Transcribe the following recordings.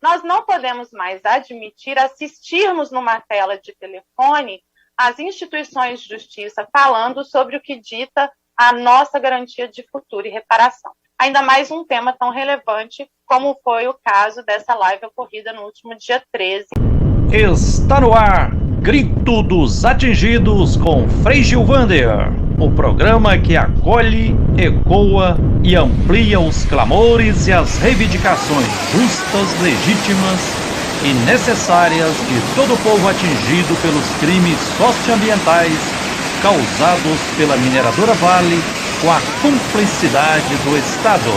Nós não podemos mais admitir assistirmos numa tela de telefone as instituições de justiça falando sobre o que dita a nossa garantia de futuro e reparação. Ainda mais um tema tão relevante como foi o caso dessa live ocorrida no último dia 13. Está no ar Grito dos Atingidos com Frei Gilvander, o programa que acolhe, ecoa e amplia os clamores e as reivindicações justas, legítimas e necessárias de todo o povo atingido pelos crimes socioambientais causados pela mineradora Vale com a cumplicidade do Estado.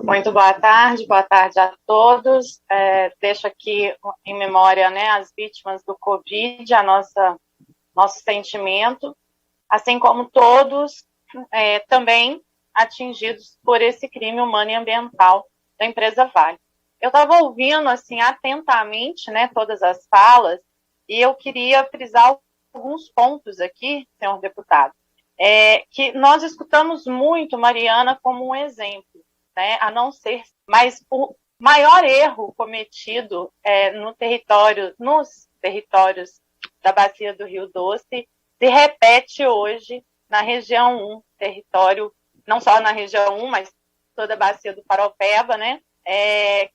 Muito boa tarde a todos. Deixo aqui em memória, as vítimas do Covid, nosso sentimento, assim como todos também atingidos por esse crime humano e ambiental da empresa Vale. Eu estava ouvindo atentamente todas as falas e eu queria frisar alguns pontos aqui, senhor deputado, que nós escutamos muito Mariana como um exemplo, a não ser, mas o maior erro cometido nos territórios da Bacia do Rio Doce se repete hoje na região 1, território, não só na região 1, mas toda a Bacia do Paraopeba,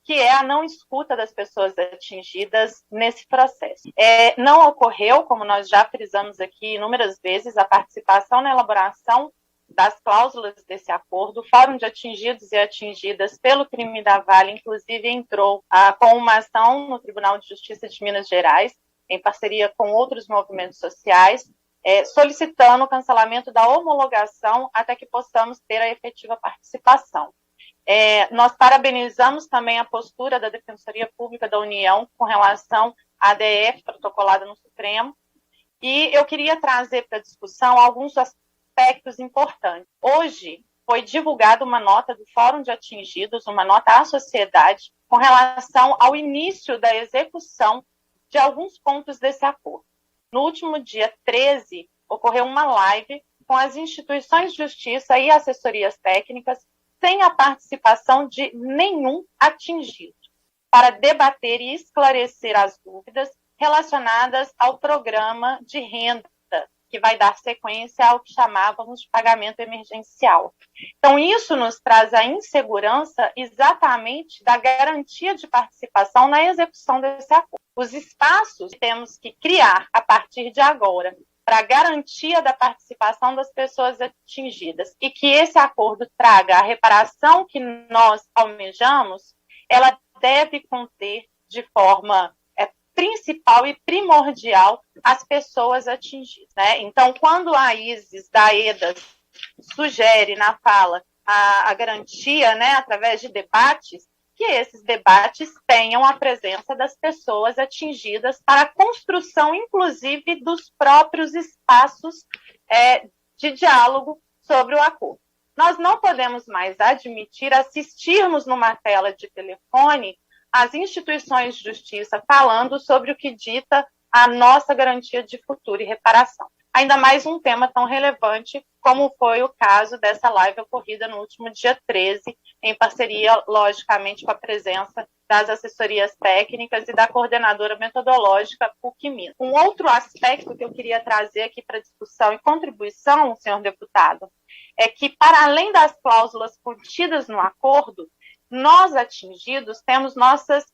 que é a não escuta das pessoas atingidas nesse processo. Não ocorreu, como nós já frisamos aqui inúmeras vezes, a participação na elaboração das cláusulas desse acordo. O Fórum de Atingidos e Atingidas pelo crime da Vale, inclusive, entrou com uma ação no Tribunal de Justiça de Minas Gerais, em parceria com outros movimentos sociais, solicitando o cancelamento da homologação até que possamos ter a efetiva participação. Nós parabenizamos também a postura da Defensoria Pública da União com relação à ADF protocolada no Supremo, e eu queria trazer para a discussão alguns aspectos importantes. Hoje foi divulgada uma nota do Fórum de Atingidos, uma nota à sociedade, com relação ao início da execução de alguns pontos desse acordo. No último dia 13, ocorreu uma live com as instituições de justiça e assessorias técnicas, sem a participação de nenhum atingido, para debater e esclarecer as dúvidas relacionadas ao programa de renda, que vai dar sequência ao que chamávamos de pagamento emergencial. Então, isso nos traz a insegurança exatamente da garantia de participação na execução desse acordo. Os espaços que temos que criar a partir de agora para a garantia da participação das pessoas atingidas e que esse acordo traga a reparação que nós almejamos, ela deve conter de forma principal e primordial as pessoas atingidas. Então, quando a Isis da EDAS sugere na fala a garantia, através de debates, que esses debates tenham a presença das pessoas atingidas para a construção, inclusive, dos próprios espaços de diálogo sobre o acordo. Nós não podemos mais admitir assistirmos numa tela de telefone as instituições de justiça falando sobre o que dita a nossa garantia de futuro e reparação. Ainda mais um tema tão relevante como foi o caso dessa live ocorrida no último dia 13, em parceria, logicamente, com a presença das assessorias técnicas e da coordenadora metodológica PUC-Minas. Um outro aspecto que eu queria trazer aqui para discussão e contribuição, senhor deputado, é que, para além das cláusulas contidas no acordo, nós atingidos temos nossas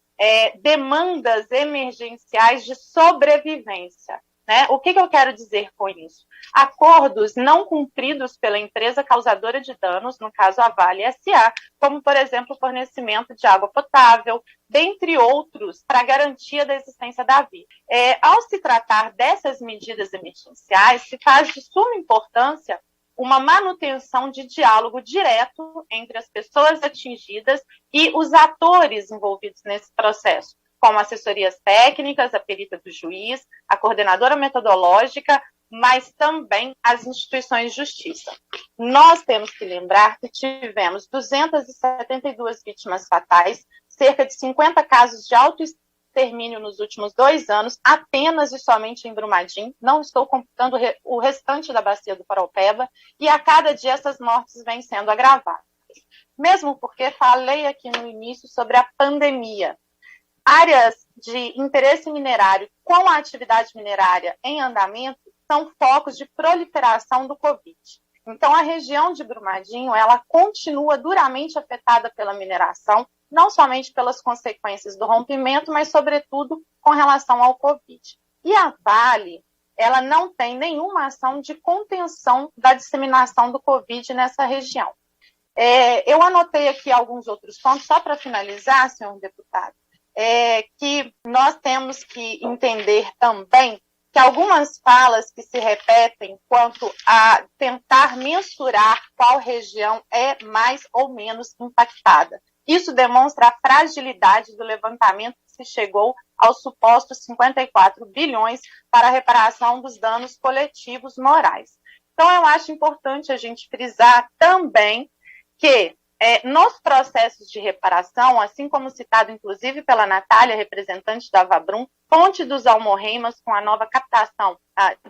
demandas emergenciais de sobrevivência. O que eu quero dizer com isso? Acordos não cumpridos pela empresa causadora de danos, no caso a Vale S.A., como, por exemplo, o fornecimento de água potável, dentre outros, para a garantia da existência da vida. Ao se tratar dessas medidas emergenciais, se faz de suma importância uma manutenção de diálogo direto entre as pessoas atingidas e os atores envolvidos nesse processo, como assessorias técnicas, a perita do juiz, a coordenadora metodológica, mas também as instituições de justiça. Nós temos que lembrar que tivemos 272 vítimas fatais, cerca de 50 casos de extermínio nos últimos 2 anos, apenas e somente em Brumadinho, não estou computando o restante da bacia do Paraopeba, e a cada dia essas mortes vêm sendo agravadas. Mesmo porque falei aqui no início sobre a pandemia. Áreas de interesse minerário com a atividade minerária em andamento são focos de proliferação do Covid. Então, a região de Brumadinho, ela continua duramente afetada pela mineração, não somente pelas consequências do rompimento, mas, sobretudo, com relação ao Covid. E a Vale, ela não tem nenhuma ação de contenção da disseminação do Covid nessa região. Eu anotei aqui alguns outros pontos, só para finalizar, senhor deputado, que nós temos que entender também que algumas falas que se repetem quanto a tentar mensurar qual região é mais ou menos impactada. Isso demonstra a fragilidade do levantamento que se chegou aos supostos 54 bilhões para a reparação dos danos coletivos morais. Então, eu acho importante a gente frisar também que nos processos de reparação, assim como citado inclusive pela Natália, representante da Vabrum, Ponte dos Almorreimas com a nova captação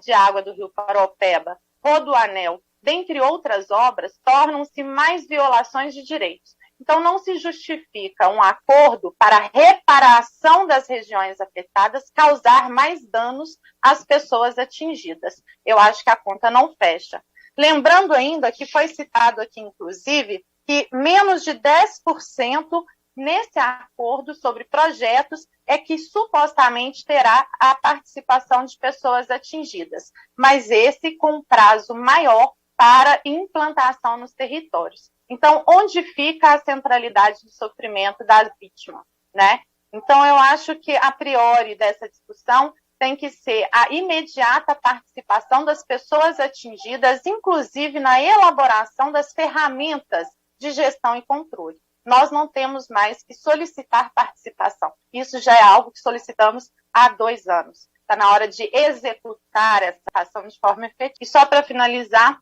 de água do rio Paraopeba, Rodoanel, dentre outras obras, tornam-se mais violações de direitos. Então, não se justifica um acordo para a reparação das regiões afetadas causar mais danos às pessoas atingidas. Eu acho que a conta não fecha. Lembrando ainda que foi citado aqui, inclusive, que menos de 10% nesse acordo sobre projetos é que supostamente terá a participação de pessoas atingidas, mas esse com prazo maior para implantação nos territórios. Então, onde fica a centralidade do sofrimento das vítimas, né? Então, eu acho que a priori dessa discussão tem que ser a imediata participação das pessoas atingidas, inclusive na elaboração das ferramentas de gestão e controle. Nós não temos mais que solicitar participação. Isso já é algo que solicitamos há 2 anos. Está na hora de executar essa ação de forma efetiva. E só para finalizar,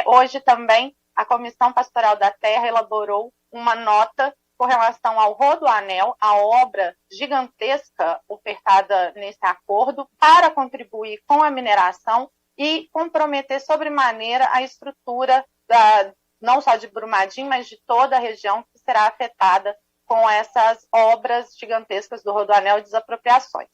hoje também a Comissão Pastoral da Terra elaborou uma nota com relação ao Rodoanel, a obra gigantesca ofertada nesse acordo, para contribuir com a mineração e comprometer sobremaneira a estrutura não só de Brumadinho, mas de toda a região que será afetada com essas obras gigantescas do Rodoanel e desapropriações.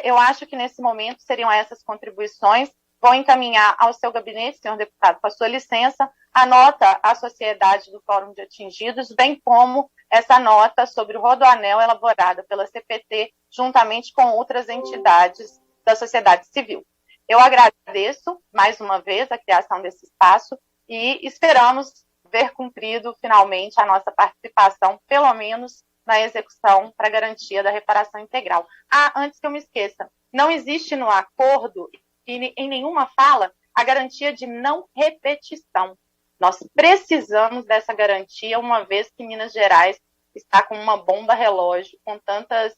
Eu acho que nesse momento seriam essas contribuições. Vou encaminhar ao seu gabinete, senhor deputado, com a sua licença, a nota à sociedade do Fórum de Atingidos, bem como essa nota sobre o Rodoanel elaborada pela CPT, juntamente com outras entidades da sociedade civil. Eu agradeço, mais uma vez, a criação desse espaço e esperamos ver cumprido, finalmente, a nossa participação, pelo menos na execução para garantia da reparação integral. Antes que eu me esqueça, não existe no acordo e em nenhuma fala a garantia de não repetição. Nós precisamos dessa garantia, uma vez que Minas Gerais está com uma bomba relógio, com tantas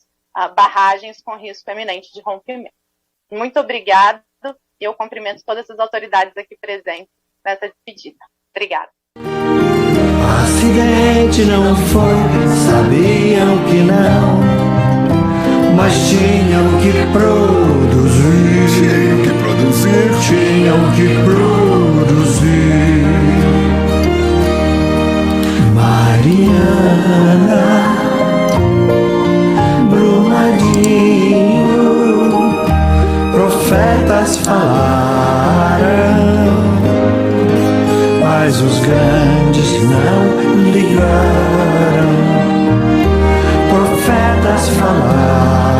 barragens com risco eminente de rompimento. Muito obrigada, e eu cumprimento todas as autoridades aqui presentes nessa despedida. Obrigada. Acidente não foi, sabiam que não, mas tinham que produzir, tinham que produzir. Mariana, Brumadinho, profetas falaram, mas os grandes não ligaram. Profetas falaram,